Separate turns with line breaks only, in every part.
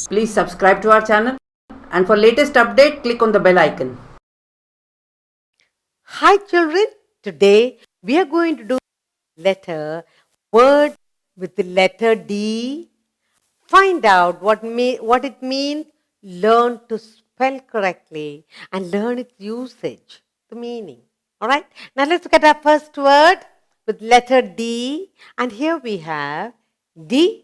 Please subscribe to our channel, and for latest update, click on the bell icon.
Hi children, today we are going to do word with the letter D. Find out what it means, learn to spell correctly and learn its usage, the meaning. Alright, now let's look at our first word with letter D, and here we have D-A-I-L-Y,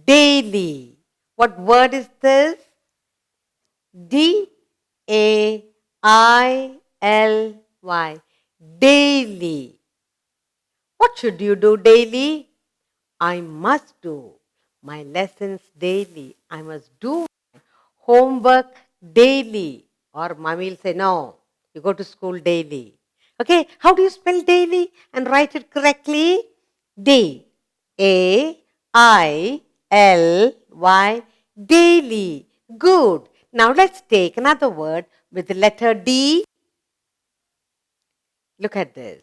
daily. What word is this? D-A-I-L-Y, daily. What should you do daily? I must do my lessons daily. I must do my homework daily. Or mommy will say, no, you go to school daily. Okay, how do you spell daily and write it correctly? D-A-I-L-Y, daily. Good. Now let's take another word with the letter D. Look at this.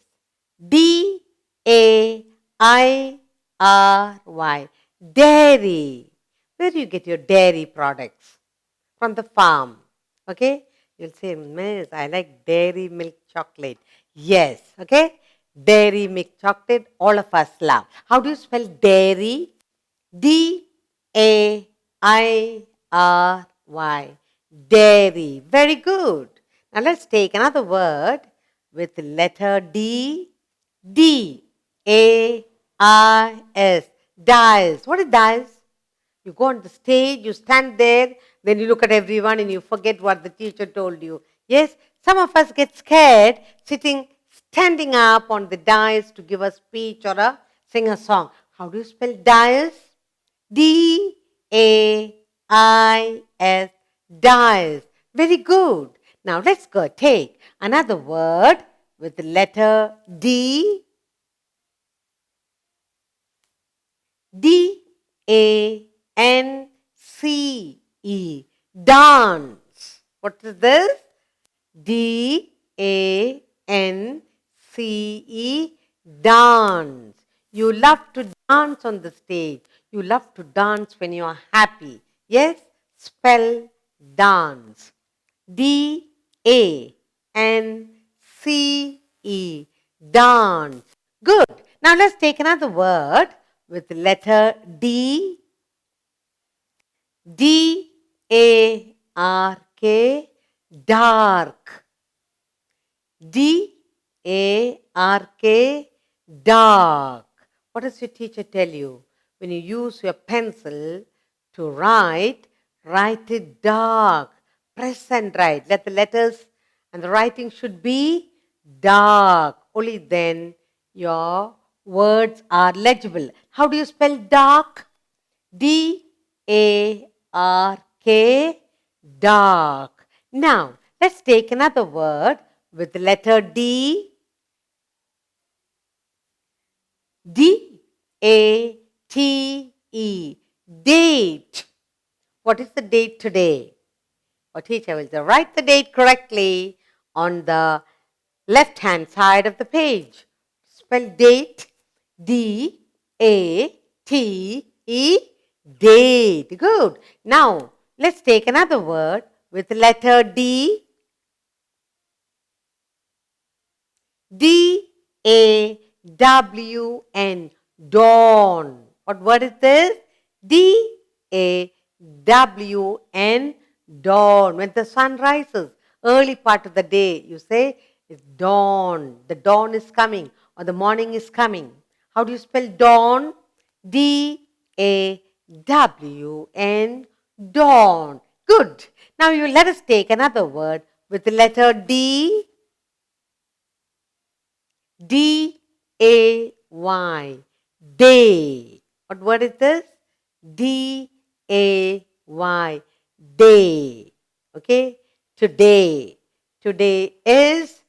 D-A-I-R-Y, dairy. Where do you get your dairy products? From the farm. Okay? You'll say, Miss, I like dairy milk chocolate. Yes. Okay? Dairy milk chocolate, all of us love. How do you spell dairy? D-A-I-R-Y, dairy. Very good. Now let's take another word with the letter D. D-A-I-S, dies. What is dies? You go on the stage, you stand there, then you look at everyone and you forget what the teacher told you. Yes, some of us get scared standing up on the dais to give a speech or sing a song. How do you spell dais? D-A-I-S, dais. Very good. Now let's go take another word with the letter D. D-A-N-C-E, dance. What is this? D-A-N-C-E, dance. You love to dance on the stage. You love to dance when you are happy. Yes? Spell dance. D-A-N-C-E, dance. Good. Now let's take another word with the letter D. D-A-R-K, dark. D-A-R-K, dark. What does your teacher tell you? When you use your pencil to write it dark. Press and write. Let the letters and the writing should be dark. Only then your words are legible. How do you spell dark? D-A-R-K, dark. Now, let's take another word with the letter D. D-A-T-E, date. What is the date today? Our teacher will say, write the date correctly on the left-hand side of the page. Spell date, D-A-T-E, date. Good. Now, let's take another word with the letter D. D-A-W-N, dawn. What word is this? D-A-W-N, dawn. When the sun rises, early part of the day, you say it's dawn. The dawn is coming or the morning is coming. How do you spell dawn? D-A-W-N, dawn. Good. Now you let us take another word with the letter D. D-A-Y, day. What word is this? D-A-Y, day. Okay? Today. Today is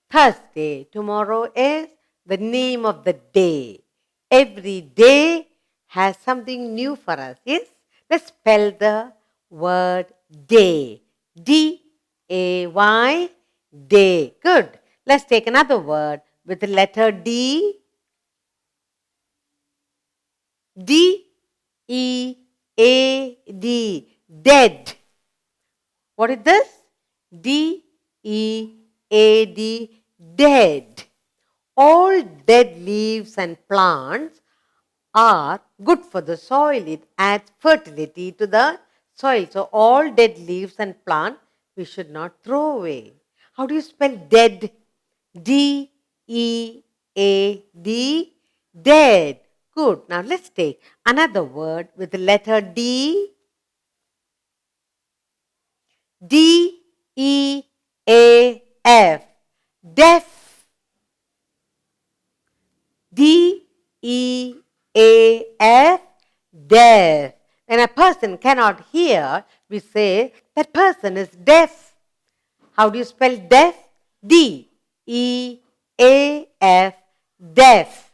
Thursday. Tomorrow is the name of the day. Every day has something new for us. Yes? Let's spell the word day. D-A-Y, day. Good. Let's take another word with the letter D. D-E-A-D, dead. What is this? D-E-A-D, dead. All dead leaves and plants are good for the soil. It adds fertility to the soil. So all dead leaves and plants we should not throw away. How do you spell dead? D-E-A-D, dead. Good. Now let's take another word with the letter D. D-E-A-F, deaf. D-E-A-F, deaf. When a person cannot hear, we say that person is deaf. How do you spell deaf? D-E-A-F, deaf.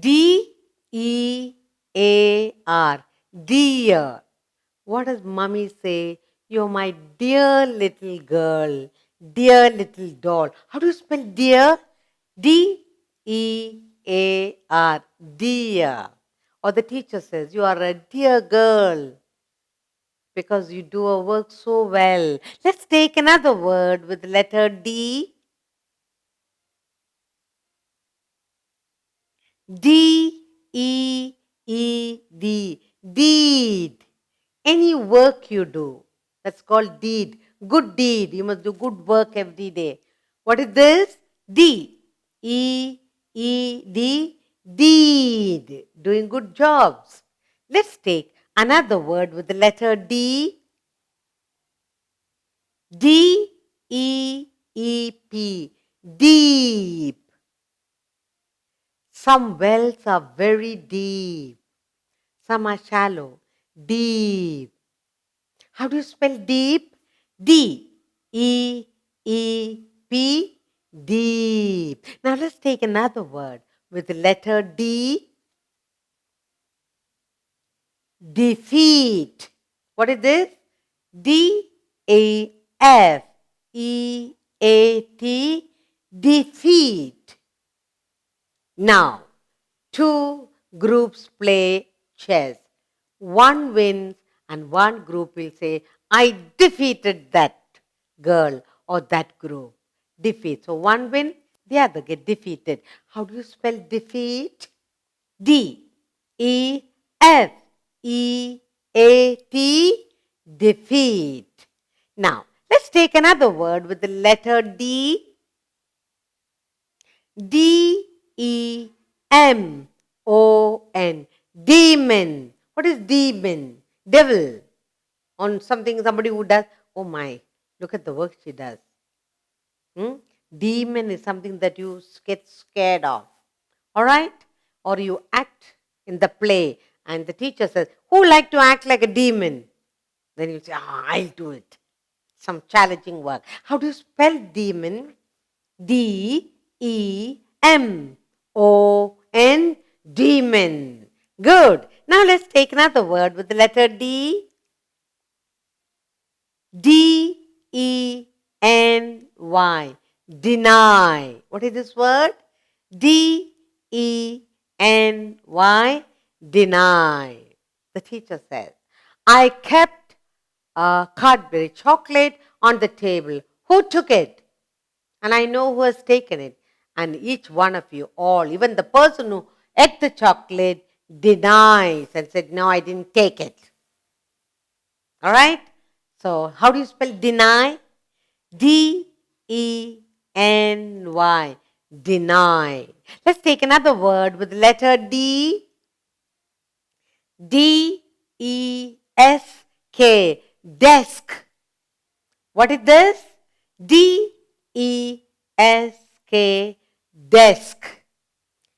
D-E-A-R, dear. What does mummy say? You're my dear little girl, dear little doll. How do you spell dear? D-E-A-R, dear. Or the teacher says, you are a dear girl because you do your work so well. Let's take another word with the letter D. D-E-E-D, deed. Any work you do, that's called deed. Good deed. You must do good work every day. What is this? D-E-E-D, deed. Doing good jobs. Let's take another word with the letter D. D-E-E-P, deep. Some wells are very deep. Some are shallow. Deep. How do you spell deep? D-E-E-P, deep. Now let's take another word with the letter D. Defeat. What is this? D-A-F-E-A-T, defeat. Now, two groups play chess. One wins and one group will say, I defeated that girl or that group. Defeat. So one win, the other get defeated. How do you spell defeat? D-E-F-E-A-T, defeat. Now, let's take another word with the letter D. D-E-M-O-N, demon. What is demon? Devil. On something, somebody who does, oh my, look at the work she does. Demon is something that you get scared of. All right? Or you act in the play and the teacher says, who like to act like a demon? Then you say, I'll do it. Some challenging work. How do you spell demon? D-E-M-O-N, demon. Good. Now let's take another word with the letter D. D-E-N-Y, deny. What is this word? D-E-N-Y, deny. The teacher says, I kept a Cadbury chocolate on the table. Who took it? And I know who has taken it. And each one of you, all, even the person who ate the chocolate, denies and said, no, I didn't take it. All right? So, how do you spell deny? D-E-N-Y, deny. Let's take another word with the letter D. D-E-S-K, desk. What is this? D-E-S-K, desk.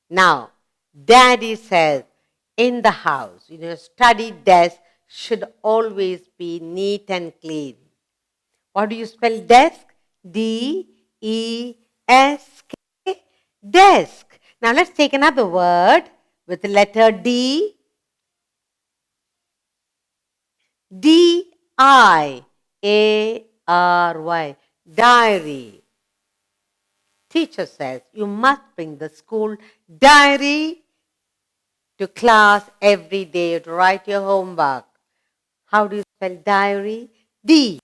Now, Daddy says, in the house, study desk should always be neat and clean. What do you spell desk? D-E-S-K, desk. Now let's take another word with the letter D. D-I-A-R-Y, diary. Teacher says, you must bring the school diary to class every day to write your homework. How do you spell diary? D-I-A-R-Y,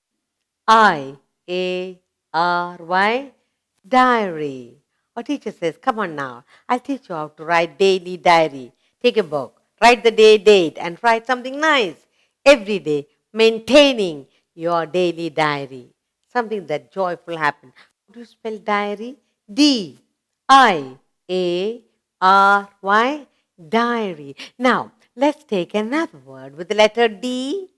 diary. Our teacher says, come on now, I'll teach you how to write daily diary. Take a book, write the day, date, and write something nice every day, maintaining your daily diary. Something that joyful happen. How do you spell diary? D-I-A-R-Y, diary. Now, let's take another word with the letter D.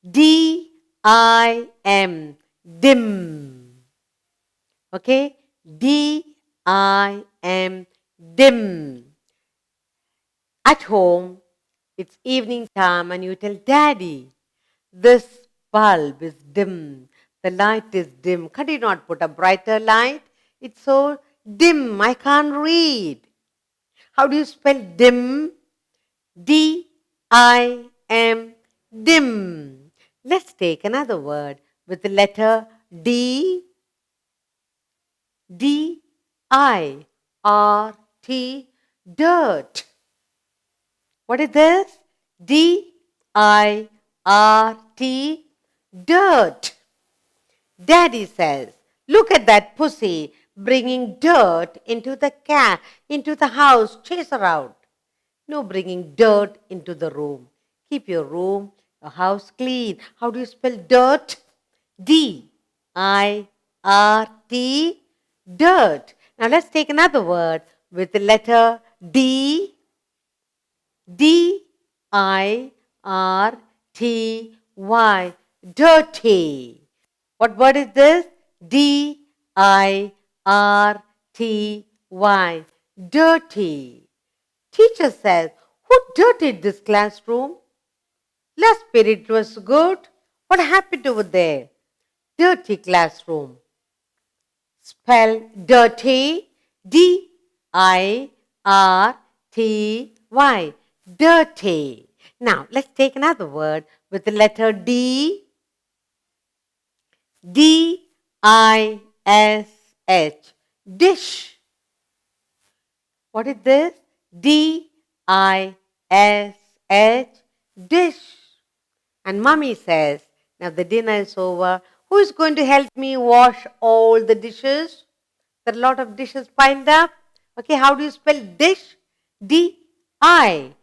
D-I-M, dim. Okay? D-I-M, dim. At home, it's evening time and you tell Daddy, this bulb is dim. The light is dim. Could you not put a brighter light? It's so dim, I can't read. How do you spell dim? D-I-M, dim. Let's take another word with the letter D. D-I-R-T, dirt. What is this? D-I-R-T, dirt. Daddy says, look at that pussy bringing dirt into the house. Chase her out. No bringing dirt into the room. Keep your room, your house clean. How do you spell dirt? D-I-R-T, dirt. Now let's take another word with the letter D. D-I-R-T-Y, dirty. What word is this? D-I-R-T-Y, dirty. Teacher says, who dirtied this classroom? Last period it was good. What happened over there? Dirty classroom. Spell dirty. D-I-R-T-Y. Dirty. Now, let's take another word with the letter D. D-I-S-H. Dish. What is this? D-I-S-H. Dish. And Mummy says, now the dinner is over. Who is going to help me wash all the dishes? There are a lot of dishes piled up. Okay, how do you spell dish? D-I-S-H.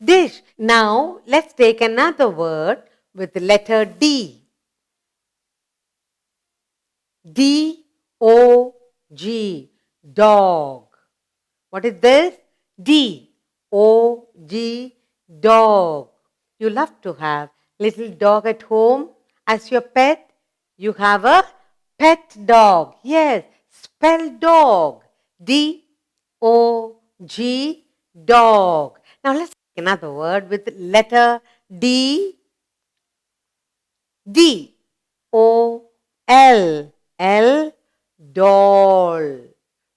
Dish. Now, let's take another word with the letter D. D-O-G. Dog. What is this? D-O-G. Dog. You love to have little dog at home as your pet. You have a pet dog. Yes, spell dog. D-O-G. Dog. Now let's take another word with letter D. D-O-L. L. Doll.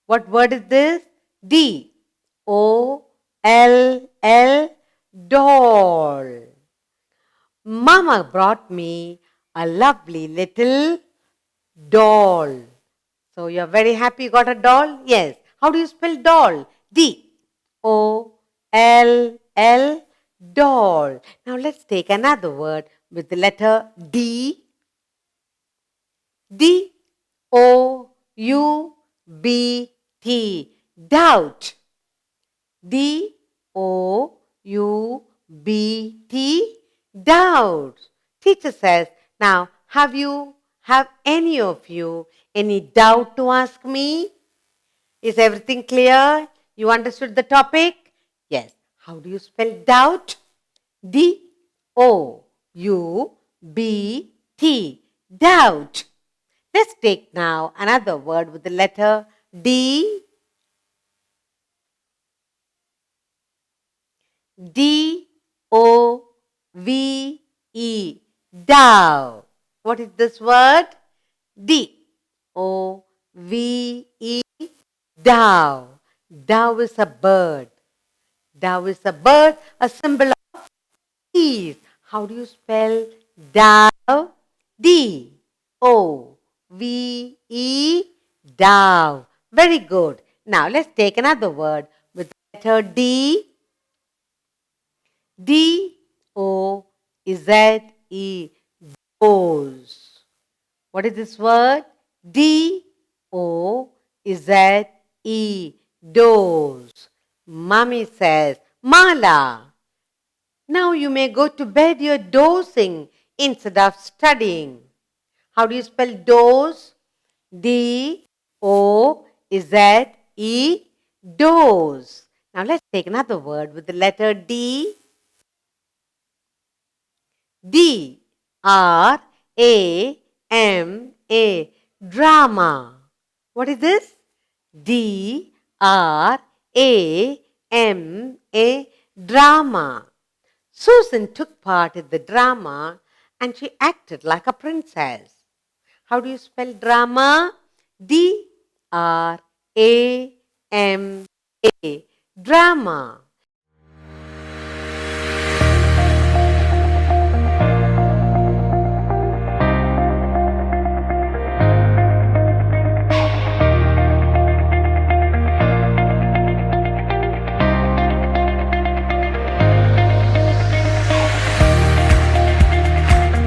What word is this? D-O-L-L. Doll. Mama brought me a lovely little doll. So you're very happy you got a doll? Yes. How do you spell doll? D-O-L-L. Doll. Now let's take another word with the letter D. D-O-U-B-T. Doubt. D-O-U-B-T. Doubt. Teacher says, now have any of you any doubt to ask me? Is everything clear? You understood the topic? Yes. How do you spell doubt? D-O-U-B-T. Doubt. Let's take now another word with the letter D. D-O-V-E. Dow. What is this word? D-O-V-E. Dow. Dow is a bird. Dow is a bird, a symbol of peace. How do you spell Dow? D-O-V-E. Dow. Very good. Now let's take another word with letter D. D-O-Z-E. Doze. What is this word? D-O-Z-E. Doze. Mummy says, Mala, now you may go to bed, you're dozing instead of studying. How do you spell doze? D-O-Z-E. Doze. Now let's take another word with the letter D. D-R-A-M-A. Drama. What is this? D-R-A-M-A. Drama. Susan took part in the drama and she acted like a princess. How do you spell drama? D-R-A-M-A. Drama.